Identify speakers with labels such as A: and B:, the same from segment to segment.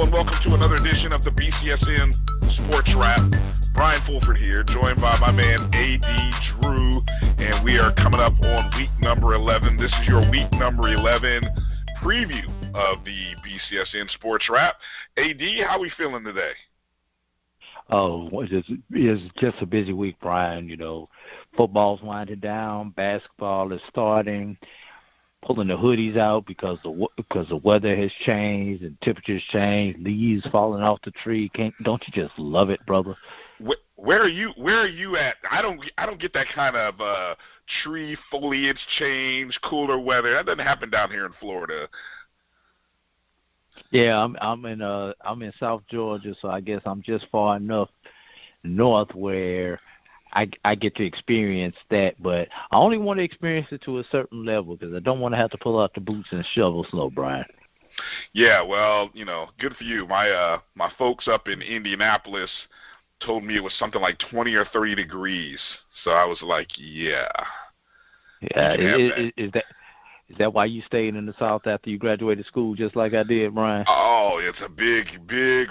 A: and welcome to another edition of the BCSN Sports Wrap. Brian Fulford here, joined by my man A.D. Drew, and we are coming up on week number 11. This is your week number 11 preview of the BCSN Sports Wrap. A.D., how we feeling today?
B: Oh, it's just a busy week, Brian. You know, football's winding down, basketball is starting, pulling the hoodies out because the weather has changed and temperatures changed, leaves falling off the tree. Don't you just love it, brother?
A: Where are you at? I don't get that kind of tree foliage change, cooler weather. That doesn't happen down here in Florida.
B: Yeah, I'm in South Georgia, so I guess I'm just far enough north where I get to experience that, but I only want to experience it to a certain level because I don't want to have to pull out the boots and shovel snow, Brian.
A: Yeah, well, you know, good for you. My folks up in Indianapolis told me it was something like 20 or 30 degrees, so I was like, yeah.
B: Yeah, is that why you stayed in the South after you graduated school, just like I did, Brian?
A: Oh, it's a big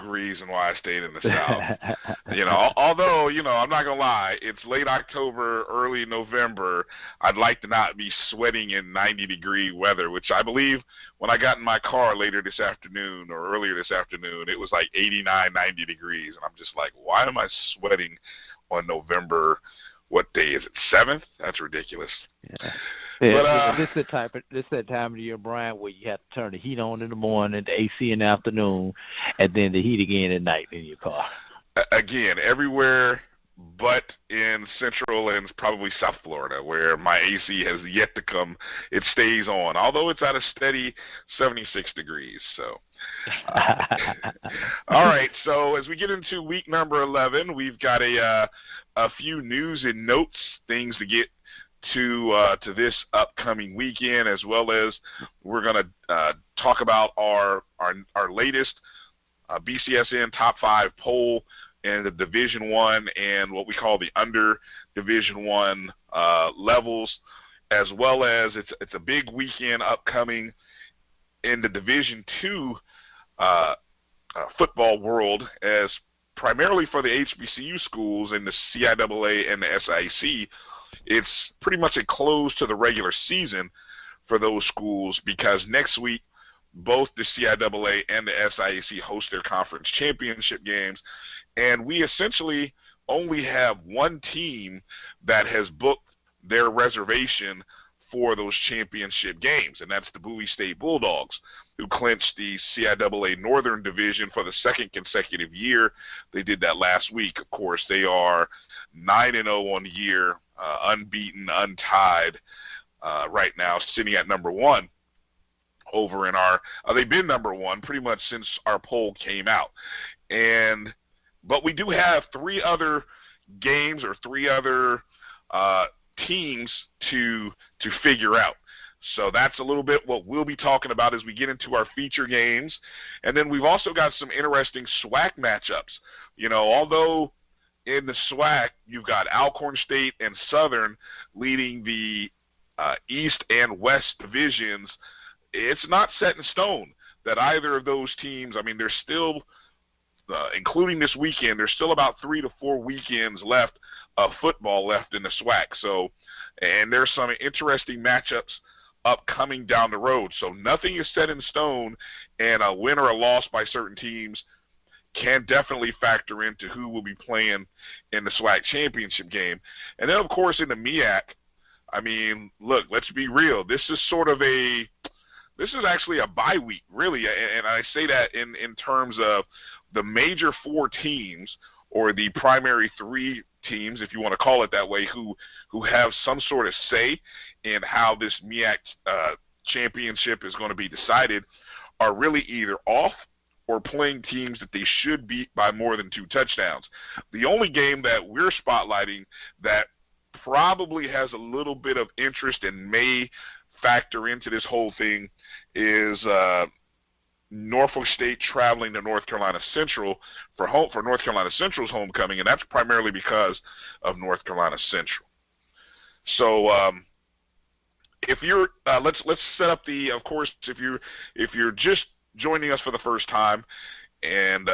A: reason why I stayed in the South. You know, although, you know, I'm not going to lie, it's late October, early November. I'd like to not be sweating in 90-degree weather, which I believe when I got in my car later this afternoon or earlier this afternoon, it was like 89, 90 degrees. And I'm just like, why am I sweating on November? What day is it? 7th? That's ridiculous.
B: Yeah. Yeah, this is that time of the year, Brian, where you have to turn the heat on in the morning, the AC in the afternoon, and then the heat again at night in your car.
A: Again, everywhere but in Central and probably South Florida, where my AC has yet to come. It stays on, although it's at a steady 76 degrees. So, all right. So as we get into week number 11, we've got a few news and notes, things to get to this upcoming weekend, as well as we're going to talk about our latest BCSN Top 5 poll in the Division I and what we call the under Division I levels, as well as it's a big weekend upcoming in the Division II football world, as primarily for the HBCU schools in the CIAA and the SIAC. It's pretty much a close to the regular season for those schools because next week both the CIAA and the SIAC host their conference championship games, and we essentially only have one team that has booked their reservation for those championship games, and that's the Bowie State Bulldogs, who clinched the CIAA Northern Division for the second consecutive year. They did that last week. Of course, they are 9-0 on the year, unbeaten, untied right now, sitting at number one over in our they've been number one pretty much since our poll came out. But we do have three other games or three other teams to figure out. So that's a little bit what we'll be talking about as we get into our feature games. And then we've also got some interesting SWAC matchups. You know, although in the SWAC you've got Alcorn State and Southern leading the East and West divisions, it's not set in stone that either of those teams, I mean, there's still, including this weekend, there's still about 3 to 4 weekends left of football left in the SWAC. So, and there's some interesting matchups upcoming down the road. So nothing is set in stone, and a win or a loss by certain teams can definitely factor into who will be playing in the SWAC championship game. And then, of course, in the MEAC, I mean, look, let's be real. This is actually a bye week, really, and I say that in terms of the major 4 teams, or the primary 3 teams, if you want to call it that way, who have some sort of say in how this MEAC championship is going to be decided, are really either off or playing teams that they should beat by more than 2 touchdowns. The only game that we're spotlighting that probably has a little bit of interest and may factor into this whole thing is Norfolk State traveling to North Carolina Central for North Carolina Central's homecoming, and that's primarily because of North Carolina Central. So if you're let's set up the, of course, if you're just joining us for the first time, And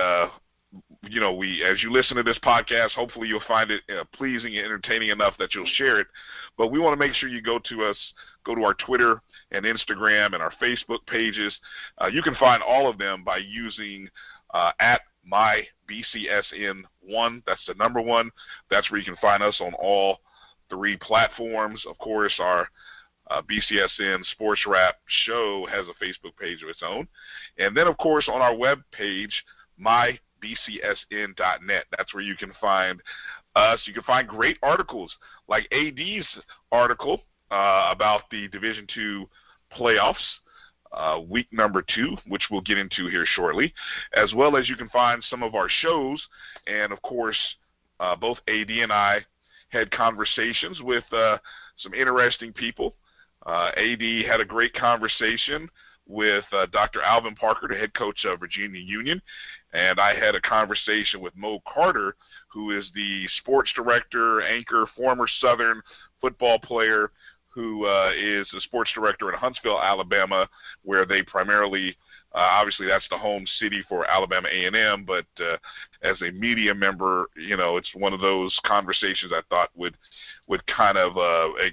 A: we, as you listen to this podcast, hopefully you'll find it pleasing and entertaining enough that you'll share it. But we want to make sure you go to our Twitter and Instagram and our Facebook pages. You can find all of them by using at MyBCSN1. That's the number 1. That's where you can find us on all 3 platforms. Of course, our BCSN Sports Wrap show has a Facebook page of its own. And then, of course, on our web page, mybcsn.net. That's where you can find us. You can find great articles like AD's article about the Division II playoffs, week number 2, which we'll get into here shortly, as well as you can find some of our shows. And, of course, both AD and I had conversations with some interesting people. AD had a great conversation with Dr. Alvin Parker, the head coach of Virginia Union, and I had a conversation with Mo Carter, who is the sports director, anchor, former Southern football player, who is the sports director in Huntsville, Alabama, where they primarily, obviously that's the home city for Alabama A&M, but as a media member, it's one of those conversations I thought would kind of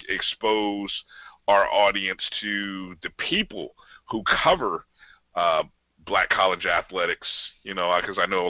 A: expose our audience to the people who cover black college athletics, because I know